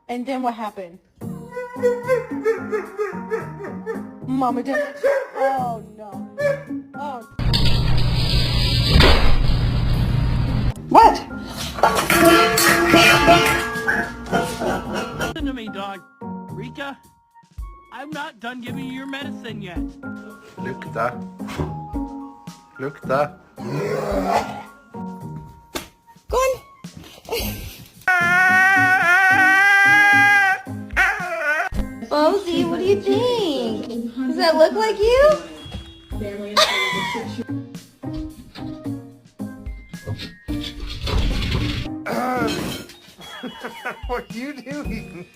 And then what happened? Mama did. Oh no. Oh. What? Listen to me, dog. Rika, I'm not done giving you your medicine yet. Lukta. Lukta. Go on. Bosie, what do you think? Does that look like you? What are you doing?